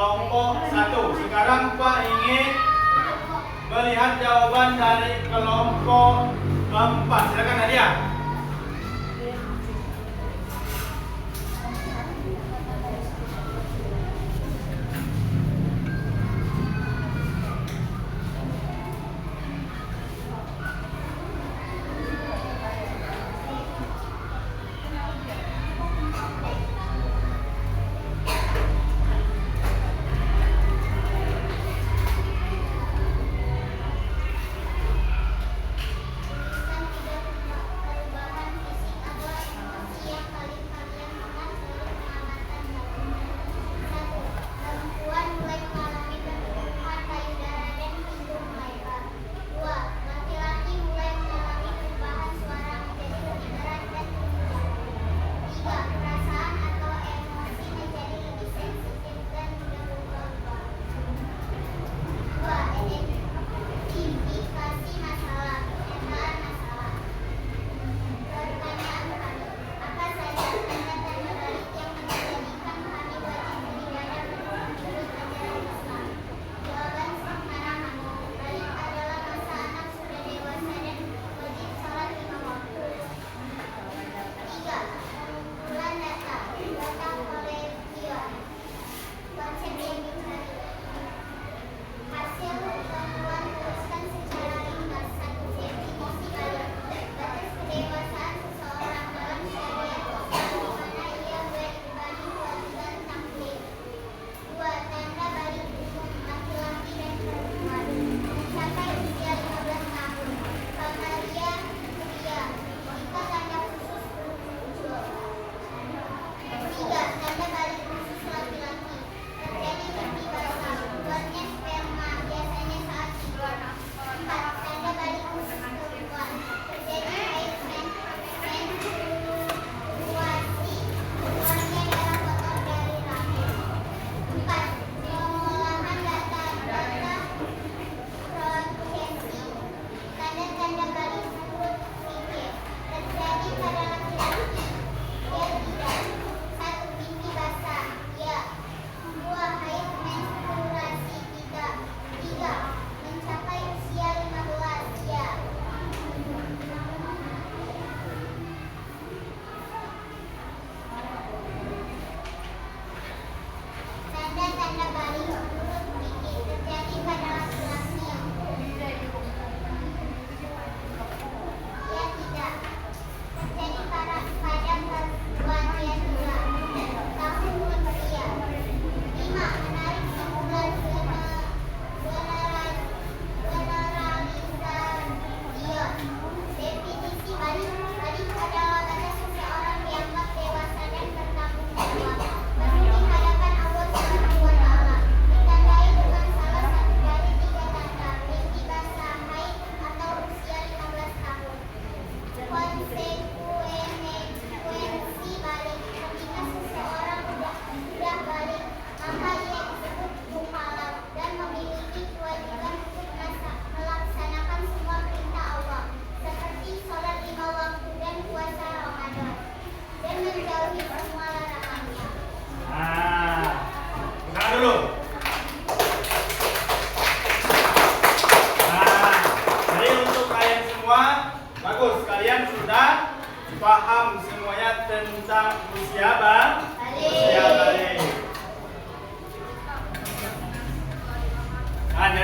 kelompok 1. Sekarang Pak ingin melihat jawaban dari kelompok 4. Silakan Nadia.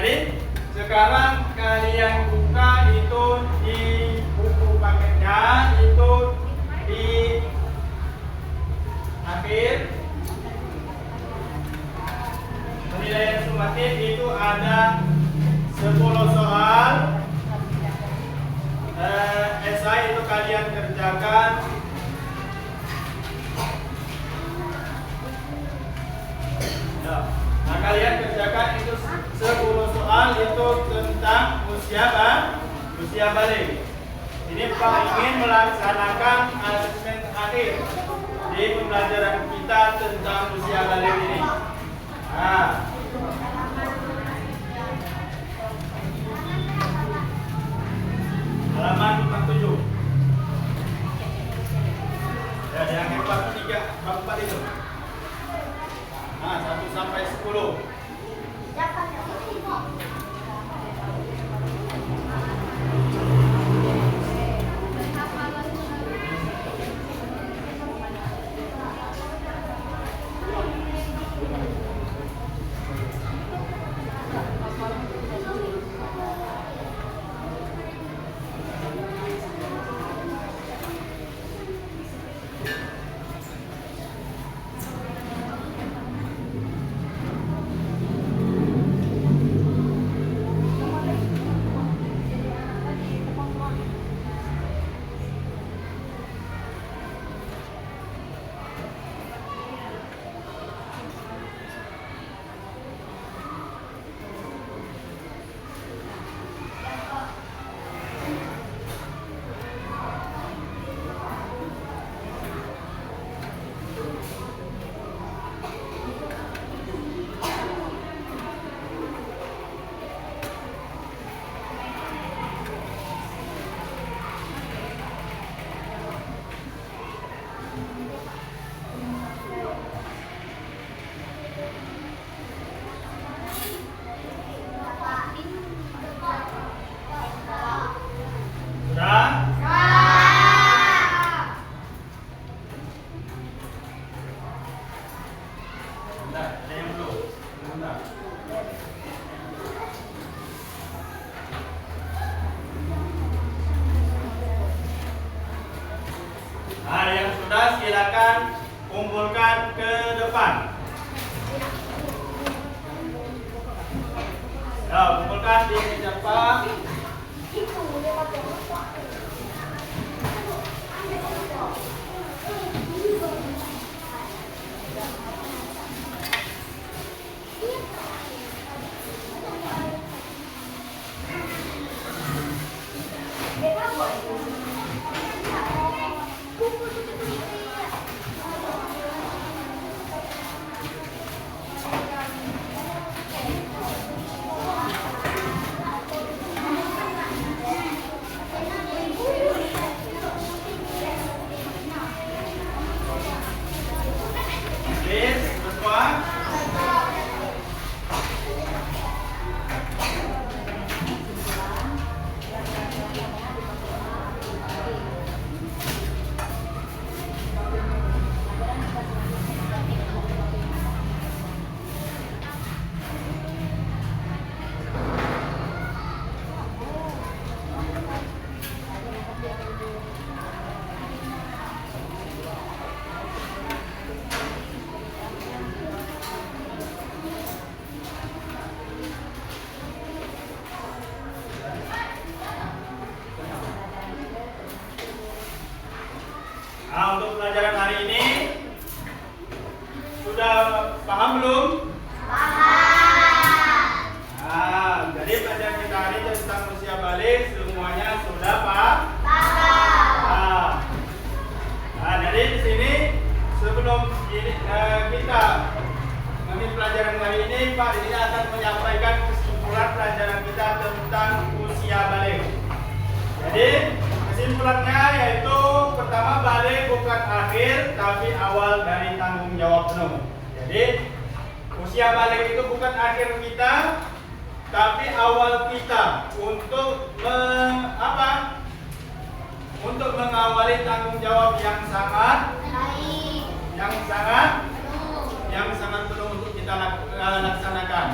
jadi sekarang kalian buka itu di buku paketnya, itu di akhir penilaian sumatif itu ada 10 soal. Esai itu kalian kerjakan. Nah, kalian kerjakan itu 10 soal itu tentang usia balik. Ini Pak ingin melaksanakan asesmen akhir di pembelajaran kita tentang usia balik ini. Nah, halaman 47. Ya, yang bab 3, bab 4 itu. Nah, 1 sampai 10. Nah, yang sudah silakan kumpulkan ke depan. Ya, kumpulkan di meja Pak. Please, berdoa. Nah, untuk pelajaran hari ini sudah paham belum? Paham. Nah, jadi pelajaran kita hari ini tentang usia balik semuanya sudah paham? Paham. Nah, jadi di sini sebelum ini, kita mengambil pelajaran hari ini, Pak di sini akan menyampaikan kesimpulan pelajaran kita tentang usia balik. Jadi kesimpulannya yaitu pertama, balik bukan akhir tapi awal dari tanggung jawab penuh. Jadi usia balik itu bukan akhir kita tapi awal kita untuk untuk mengawali tanggung jawab yang sangat penuh untuk kita laksanakan.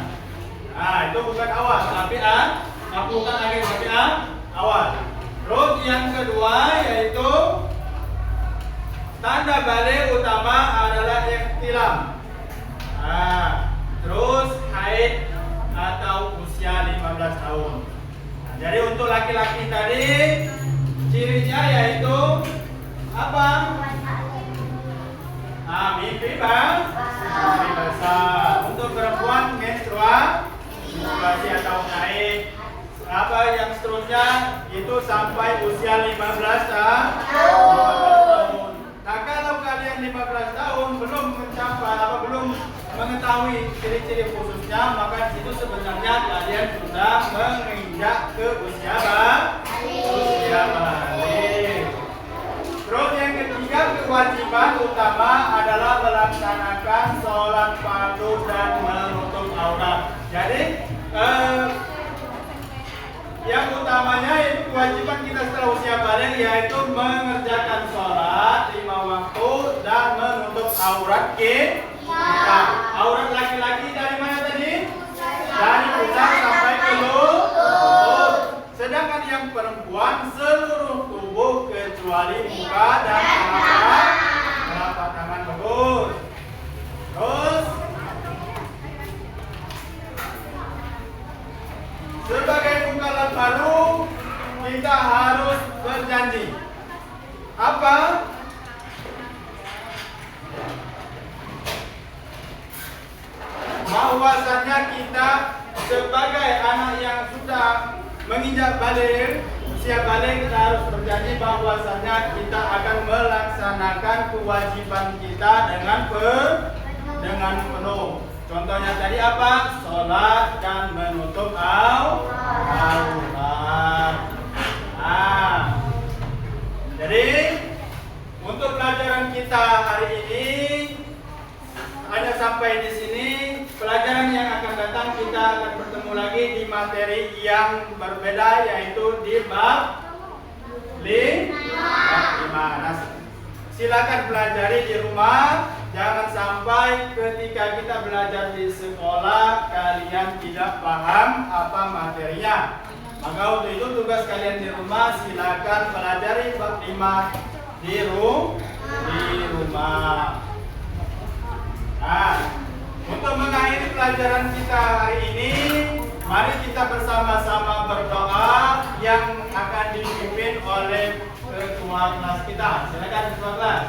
Nah, itu bukan awal, tapi bukan akhir, tapi awal. Terus yang kedua yaitu tanda balik utama adalah ikhtilam. Terus haid atau usia 15 tahun. Jadi untuk laki-laki tadi cirinya yaitu apa? Mimpi basah. Untuk perempuan menstruasi atau haid. Apa yang seterusnya itu sampai usia 15 tahun. Nah, kalau kalian 15 tahun belum mencapai belum mengetahui ciri-ciri khususnya, maka di situ sebenarnya kalian sudah menginjak ke usia balik. Terus yang ketiga, kewajiban utama adalah melaksanakan sholat fardu dan menutup aurat. Jadi yang utamanya itu kewajiban kita setelah usia balik yaitu mengerjakan sholat 5 waktu dan menutup aurat kita. Aurat laki-laki dari mana tadi? Dari pusat sampai ke lutut. Sedangkan yang perempuan seluruh tubuh kecuali muka dan telapak tangan bagus. Terus sebagai mukallaf baru kita harus berjanji. Apa? Bahwasannya kita sebagai anak yang sudah menginjak balik, usia balik, kita harus berjanji bahwasannya kita akan melaksanakan kewajiban kita dengan penuh. Contohnya tadi apa? Sholat dan menutup aurat. Jadi untuk pelajaran kita hari ini hanya sampai di sini. Pelajaran yang akan datang kita akan bertemu lagi di materi yang berbeda, yaitu di bab 5. Nah, silakan pelajari di rumah. Jangan sampai ketika kita belajar di sekolah kalian tidak paham apa materinya. Maka untuk itu tugas kalian di rumah silakan pelajari bab 5 di rumah. Nah, untuk mengakhiri pelajaran kita hari ini, mari kita bersama-sama berdoa yang akan dipimpin oleh ketua kelas kita. Silakan ketua kelas.